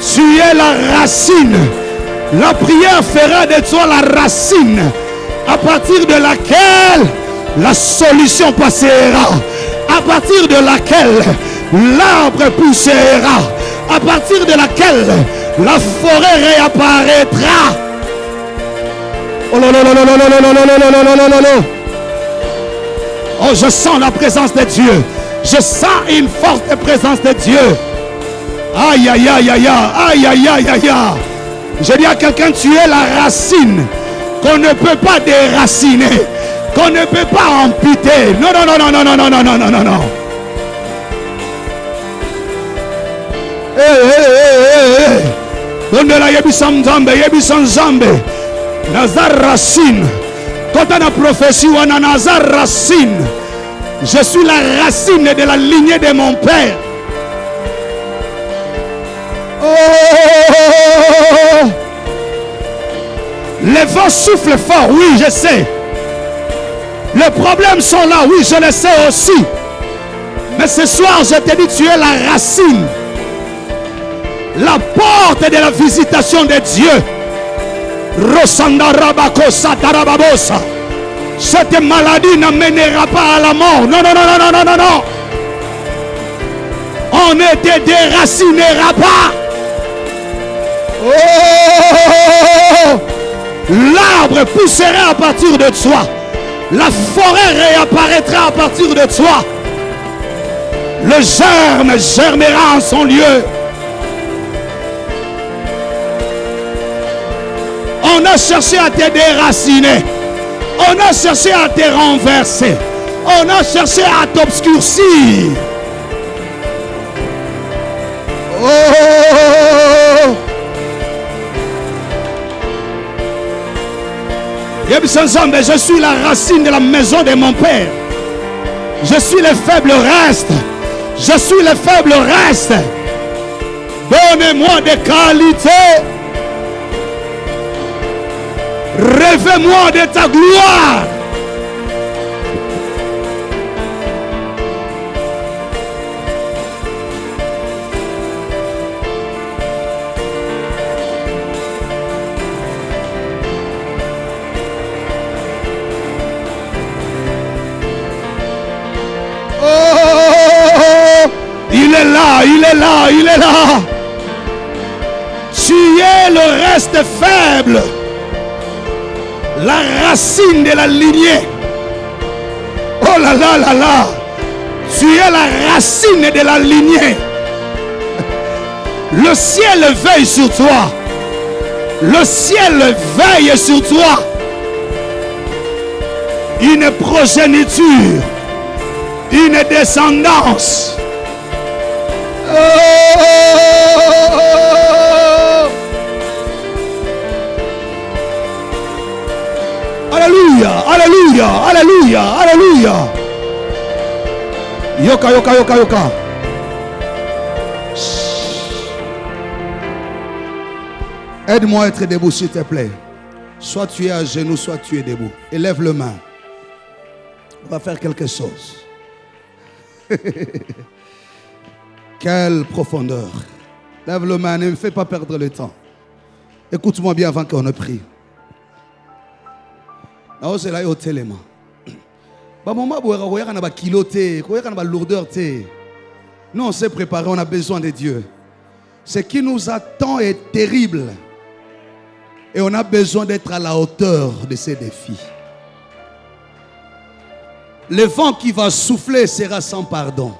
Tu es la racine. La prière fera de toi la racine à partir de laquelle la solution passera, à partir de laquelle l'arbre poussera, à partir de laquelle la forêt réapparaîtra. Oh, je sens la présence de Dieu. Je sens une forte présence de Dieu. Aïe, aïe, aïe, aïe, aïe, aïe, aïe, aïe. Je dis à quelqu'un, tu es la racine qu'on ne peut pas déraciner, qu'on ne peut pas amputer. Non. Dondela yebisam zambe. Nazar racine. Quand on a prophétie, on a Nazar racine. Je suis la racine de la lignée de mon père. Oh! Les vents soufflent fort, oui, je sais. Les problèmes sont là, oui, je le sais aussi. Mais ce soir, je te dis, tu es la racine. La porte de la visitation de Dieu. Cette maladie n'amènera pas à la mort. Non. On ne te déracinera pas. Oh! L'arbre poussera à partir de toi. La forêt réapparaîtra à partir de toi. Le germe germera en son lieu. On a cherché à te déraciner. On a cherché à te renverser. On a cherché à t'obscurcir. Oh! Je suis la racine de la maison de mon père. Je suis le faible reste. Je suis le faible reste. Donnez-moi des qualités. Rêvez-moi de ta gloire. Il est là, il est là, il est là. Tu es le reste faible, la racine de la lignée. Oh là là là là. Tu es la racine de la lignée. Le ciel veille sur toi. Le ciel veille sur toi. Une progéniture, une descendance. Alléluia, alléluia, alléluia, alléluia. Yoka, yoka, yoka, yoka. Aide-moi à être debout, s'il te plaît. Soit tu es à genoux, soit tu es debout. Élève le main. On va faire quelque chose. Quelle profondeur. Lève le main, ne me fais pas perdre le temps. Écoute-moi bien avant qu'on ne prie. Non, c'est là au téléma. Nous, on s'est préparé, on a besoin de Dieu. Ce qui nous attend est terrible. Et on a besoin d'être à la hauteur de ces défis. Le vent qui va souffler sera sans pardon.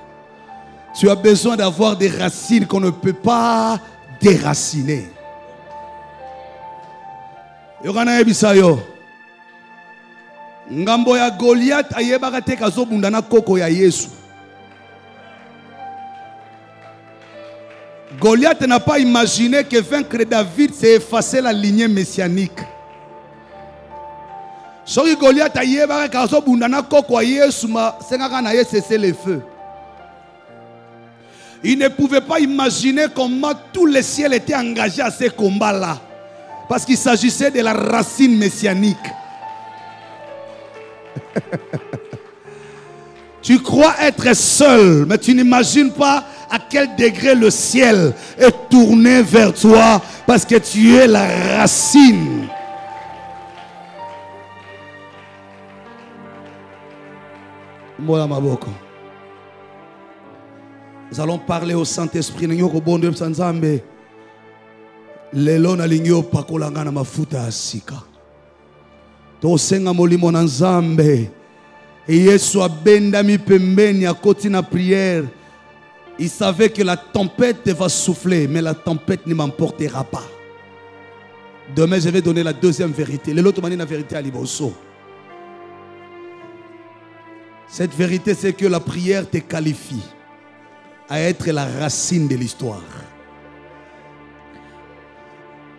Tu as besoin d'avoir des racines qu'on ne peut pas déraciner. Yorana ebisayo. Ngambo ya Goliath ayebaka te kazobunda na koko ya Yesu. Goliath n'a pas imaginé que vaincre David, c'est effacer la lignée messianique. Soki Goliath ayebaka kazobunda na koko ya Yesu ma sengaka na ye cesser le feu. Il ne pouvait pas imaginer comment tout le ciel était engagé à ces combats-là. Parce qu'il s'agissait de la racine messianique. Tu crois être seul, mais tu n'imagines pas à quel degré le ciel est tourné vers toi parce que tu es la racine. Nous allons parler au Saint-Esprit. Lelo na lingio pakolanga na mafuta asika. To senga molimo na Nzambe. Yesu abendami pembeni akoti na prière. Il savait que la tempête va souffler, mais la tempête ne m'emportera pas. Demain, je vais donner la deuxième vérité. L'autre manière, la vérité à Liboso. Cette vérité, c'est que la prière te qualifie à être la racine de l'histoire.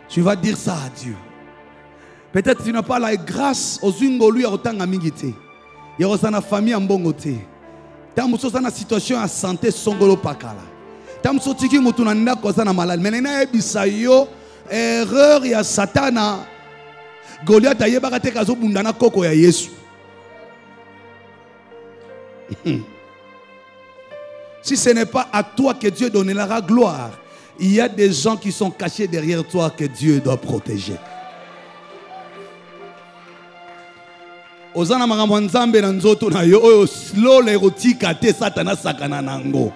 Tu vas dire ça à Dieu. Peut-être que tu n'as pas la grâce aux ungolu à autant amingité. Il y a aussi une famille en bongoté. Tant que tu as une situation à santé songolo pakala. Tant que tu as une cosa na malade. Mais il y a erreur ya Satana. Goliath a yeba kate kazo bundana koko ya Yesu. Si ce n'est pas à toi que Dieu donnera gloire, il y a des gens qui sont cachés derrière toi que Dieu doit protéger. Ozana makambo nzambe na nzoto na yo oyo slow lerotika te Satana sakana nango.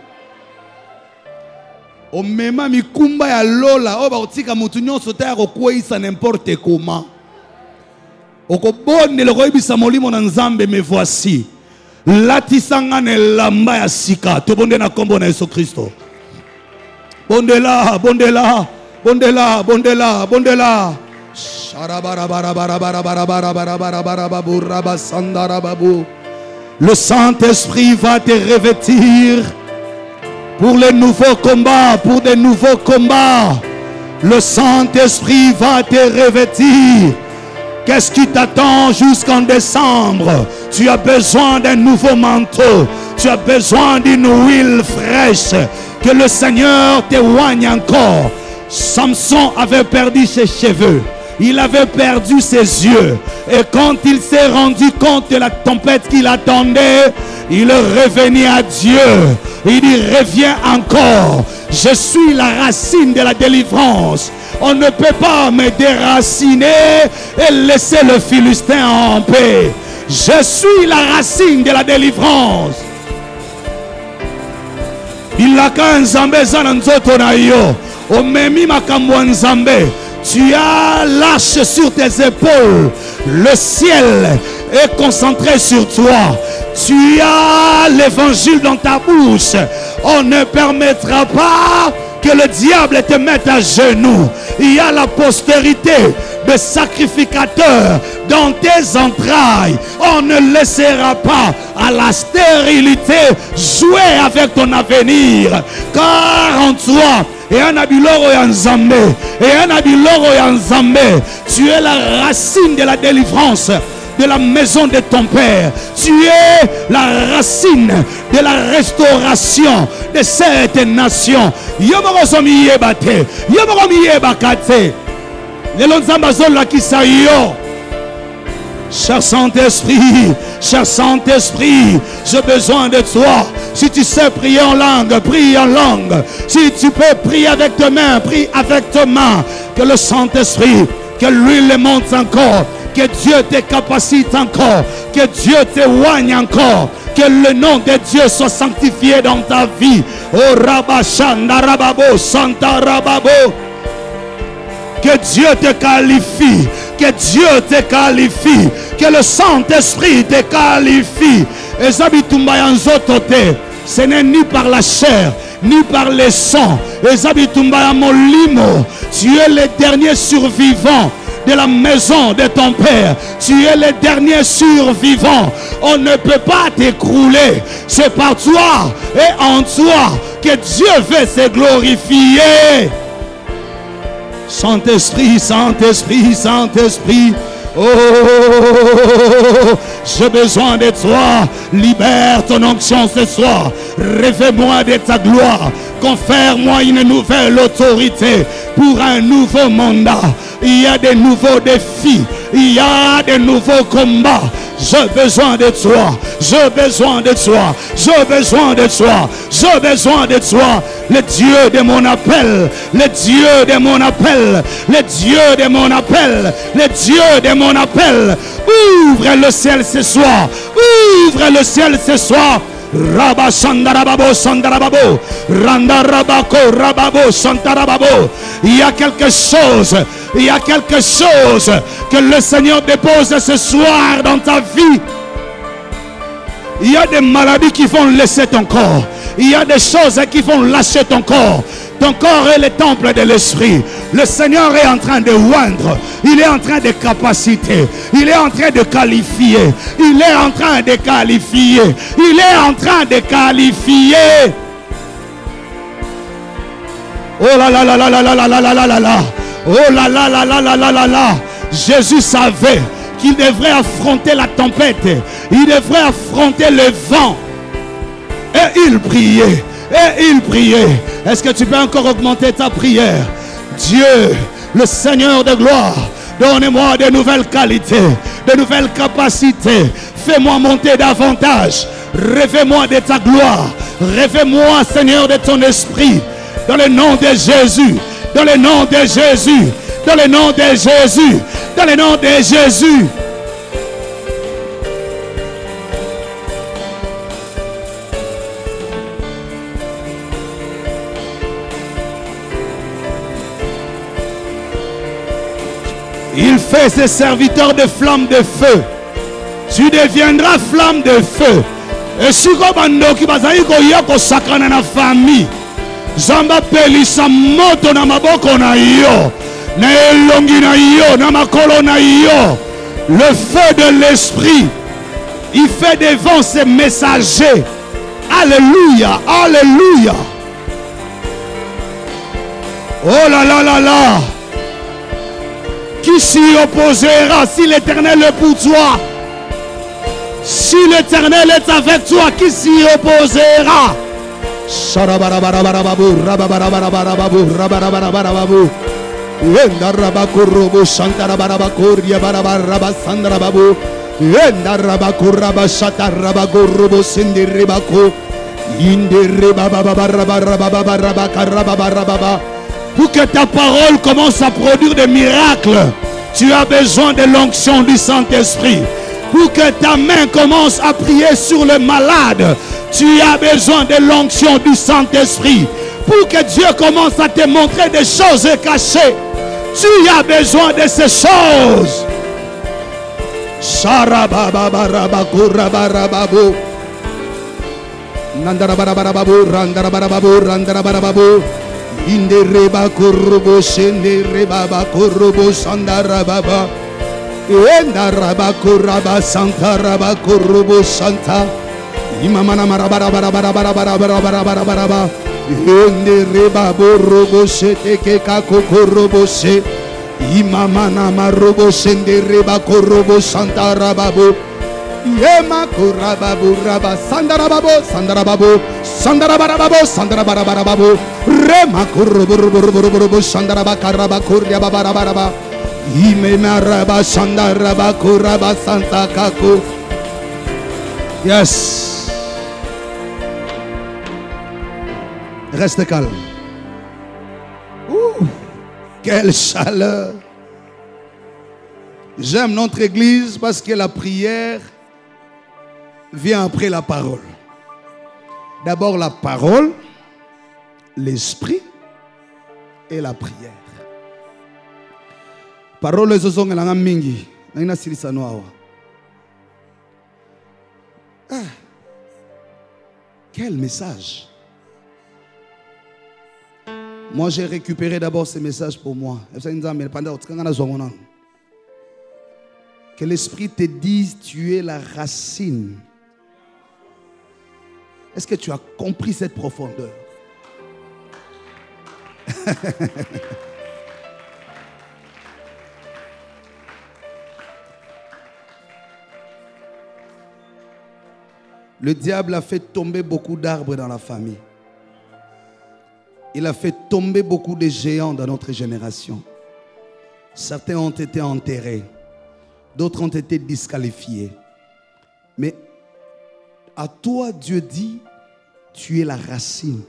O mema mikumba ya lola o ba otika mutu nyonso ta ko kwisa n'importe comment. Oko bonne le koyebisa molimo na nzambe me voici. Latisanga ne lamba ya sika to bonde na kombo na Yesu Kristo. Bondela, bondela, bondela, bondela, bondela. Le Saint-Esprit va te revêtir pour les nouveaux combats, pour des nouveaux combats. Le Saint-Esprit va te revêtir. Qu'est-ce qui t'attend jusqu'en décembre? Tu as besoin d'un nouveau manteau. Tu as besoin d'une huile fraîche. Que le Seigneur t'éloigne encore. Samson avait perdu ses cheveux. Il avait perdu ses yeux. Et quand il s'est rendu compte de la tempête qu'il attendait, il est revenu à Dieu. Il dit, reviens encore. Je suis la racine de la délivrance. On ne peut pas me déraciner et laisser le Philistin en paix. Je suis la racine de la délivrance. Il a qu'un Zambé zananzoto na yo. Omemi makambo nzambe. Tu as l'arche sur tes épaules. Le ciel est concentré sur toi. Tu as l'évangile dans ta bouche. On ne permettra pas que le diable te mette à genoux. Il y a la postérité de sacrificateurs dans tes entrailles. On ne laissera pas à la stérilité jouer avec ton avenir. Car en toi, et un abiloro yanzambe, et un abiloro yanzambe, tu es la racine de la délivrance de la maison de ton père. Tu es la racine de la restauration de cette nation. Yomorosomi yebate, yomoromi yebakate. Nelonzambazol kisa yo. Cher Saint-Esprit, cher Saint-Esprit, j'ai besoin de toi. Si tu sais prier en langue, prie en langue. Si tu peux prier avec tes mains, prie avec tes mains. Que le Saint-Esprit, que l'huile monte encore. Que Dieu te capacite encore. Que Dieu t'éloigne encore. Que le nom de Dieu soit sanctifié dans ta vie. Oh Rabashanda Rababo, Santa Rababo. Que Dieu te qualifie. Que Dieu te qualifie. Que le Saint-Esprit te qualifie. Et ce n'est ni par la chair, ni par le sang. Et tu es le dernier survivant de la maison de ton père. Tu es le dernier survivant. On ne peut pas t'écrouler. C'est par toi et en toi que Dieu veut se glorifier. Saint-Esprit, Saint-Esprit, Saint-Esprit. Oh, j'ai besoin de toi. Libère ton onction ce soir. Révèle-moi de ta gloire. Confère-moi une nouvelle autorité pour un nouveau mandat. Il y a de nouveaux défis. Il y a de nouveaux combats. J'ai besoin de toi. J'ai besoin de toi. J'ai besoin de toi. J'ai besoin de toi. Le Dieu de mon appel. Le Dieu de mon appel. Le Dieu de mon appel. Le Dieu de mon appel. Ouvre le ciel ce soir. Ouvre le ciel ce soir. Rabba Sandarababo Sandarababo Randarabako Rababo Sandarababo. Il y a quelque chose. Il y a quelque chose que le Seigneur dépose ce soir dans ta vie. Il y a des maladies qui vont laisser ton corps. Il y a des choses qui vont lâcher ton corps. Ton corps est le temple de l'esprit. Le Seigneur est en train de oindre. Il est en train de capaciter. Il est en train de qualifier. Il est en train de qualifier. Il est en train de qualifier. Oh là là là là là là là là là là là. Oh là là là là là là là là. Jésus savait qu'il devrait affronter la tempête. Il devrait affronter le vent. Et il priait. Et il priait. Est-ce que tu peux encore augmenter ta prière? Dieu, le Seigneur de gloire, donne-moi de nouvelles qualités, de nouvelles capacités. Fais-moi monter davantage. Révèle-moi de ta gloire. Révèle-moi, Seigneur, de ton esprit. Dans le nom de Jésus. Dans le nom de Jésus. Dans le nom de Jésus. Dans le nom de Jésus. Il fait ses serviteurs de flammes de feu. Tu deviendras flamme de feu. Et si tu famille, Zamba pelisa moto na maboko na yo. Le feu de l'esprit, il fait devant ses messagers. Alléluia, alléluia. Oh là là là là. Qui s'y opposera si l'Éternel est pour toi? Si l'Éternel est avec toi, qui s'y opposera? Pour que ta parole commence à produire des miracles, tu as besoin de l'onction du Saint-Esprit. Pour que ta main commence à prier sur le malade, tu as besoin de l'onction du Saint-Esprit. Pour que Dieu commence à te montrer des choses cachées, tu as besoin de ces choses. Indereba kurubo shende rebaba kurubo sandara baba endaraba kuraba santaraba kurubo santa imamana marabara bara bara bara bara bara bara bara bara bara endereba kurubo shete ke kakurubo she imamana marubo shende reba kurubo santara babu yema kuraba buraba sandara babu sandara babu sandara barababo sandara barabarababu rema kuruburuburuburubu sandara bakaraba kurya babarabaraba imemaraba sandara bakuraba santa kaku. Yes. Reste calme. Quelle chaleur. J'aime notre église parce que la prière vient après la parole. D'abord la parole, l'esprit et la prière. Parole les ozonga la mingi, na silisa noawa. Quel message! Moi j'ai récupéré d'abord ce message pour moi. Que l'esprit te dise tu es la racine. Est-ce que tu as compris cette profondeur? Le diable a fait tomber beaucoup d'arbres dans la famille. Il a fait tomber beaucoup de géants dans notre génération. Certains ont été enterrés. D'autres ont été disqualifiés. Mais à toi, Dieu dit, tu es la racine.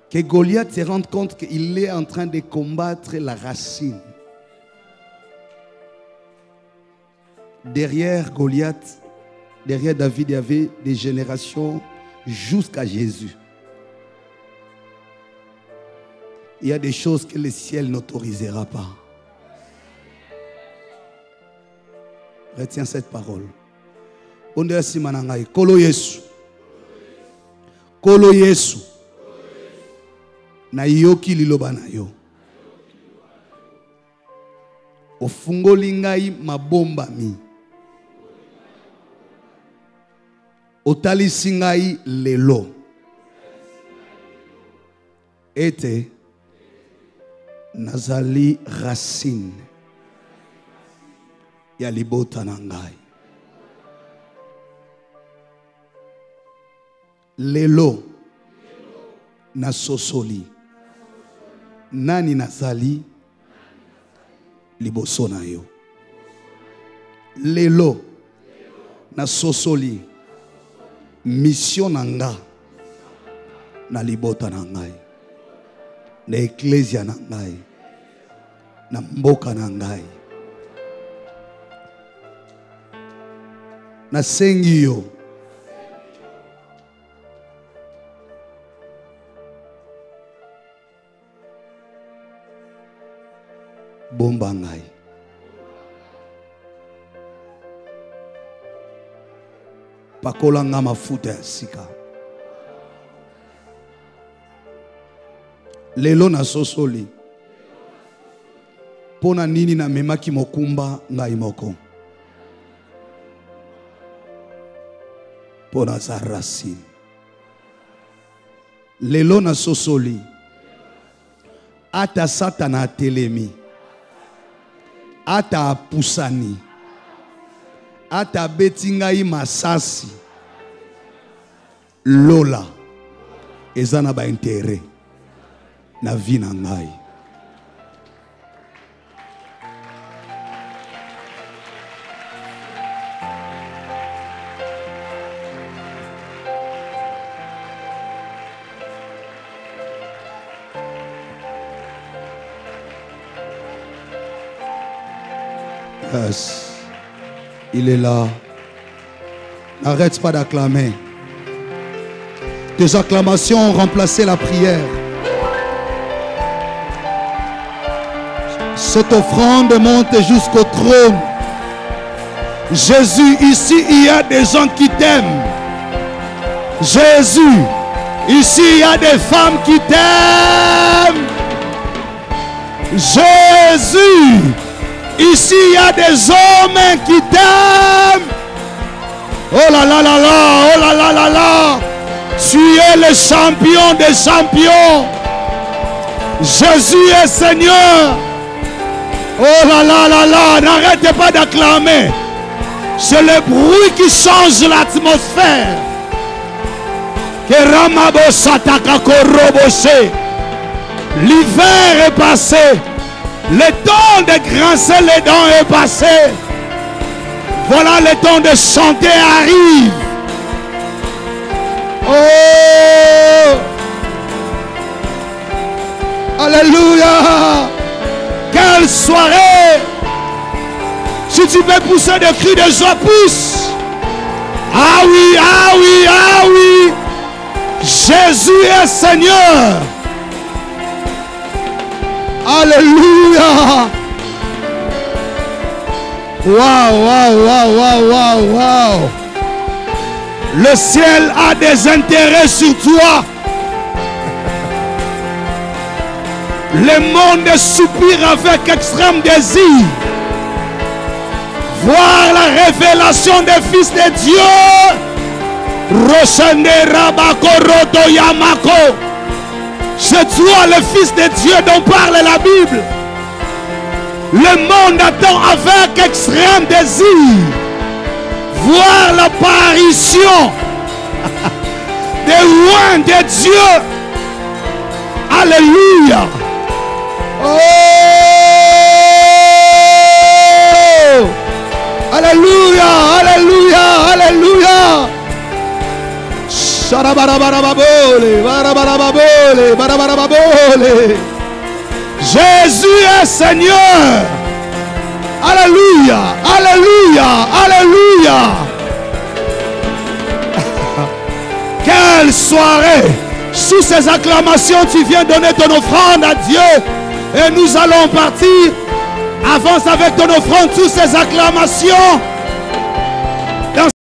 Que Goliath se rende compte qu'il est en train de combattre la racine. Derrière Goliath, derrière David, il y avait des générations jusqu'à Jésus. Il y a des choses que le ciel n'autorisera pas. Retiens cette parole. Kolo Yesu. Kolo Yesu. Na yoki liloba na yo. Ofungoli ngai mabomba mi. Otalisi ngai lelo. Ete nazali racine ya libota na ngai. Lelo na sosoli nani nazali liboso na yo. Lelo na sosoli mission nanga na libota na ngai, na ecclesia na ngai, na mboka na ngai. Na sengi yo bomba ngai. Pakola nga mafuta ya sika.
Lelo na sosoli. Pona nini na memaki mokumba ngai moko. Pona za racine. Lelo na sosoli. Ata satana telemi. Ata pusani. Ata betingai masasi. Lola. Ezana ba intérêt. Na vie na ngai. Yes. Il est là. N'arrête pas d'acclamer. Tes acclamations ont remplacé la prière. Cette offrande monte jusqu'au trône. Jésus, ici, il y a des gens qui t'aiment. Jésus, ici, il y a des femmes qui t'aiment. Jésus, ici, il y a des hommes qui t'aiment. Oh là là là là, oh là là là là. Tu es le champion des champions. Jésus est Seigneur. Oh là là là là, n'arrêtez pas d'acclamer. C'est le bruit qui change l'atmosphère. L'hiver est passé. Le temps de grincer les dents est passé. Voilà le temps de chanter arrive. Oh! Alléluia! Quelle soirée! Si tu peux pousser des cris de joie, pousse! Ah oui, ah oui, ah oui! Jésus est Seigneur! Alléluia! Waouh, waouh, waouh, waouh, waouh, waouh! Le ciel a des intérêts sur toi. Le monde soupire avec extrême désir. Voir la révélation des fils de Dieu. C'est toi le fils de Dieu dont parle la Bible. Le monde attend avec extrême désir voir l'apparition des loin de Dieu. Alléluia. Oh! Alléluia, alléluia, alléluia. Jésus est Seigneur. Alléluia, alléluia, alléluia. Quelle soirée. Sous ces acclamations, tu viens donner ton offrande à Dieu. Et nous allons partir. Avance avec ton offrande sous ces acclamations.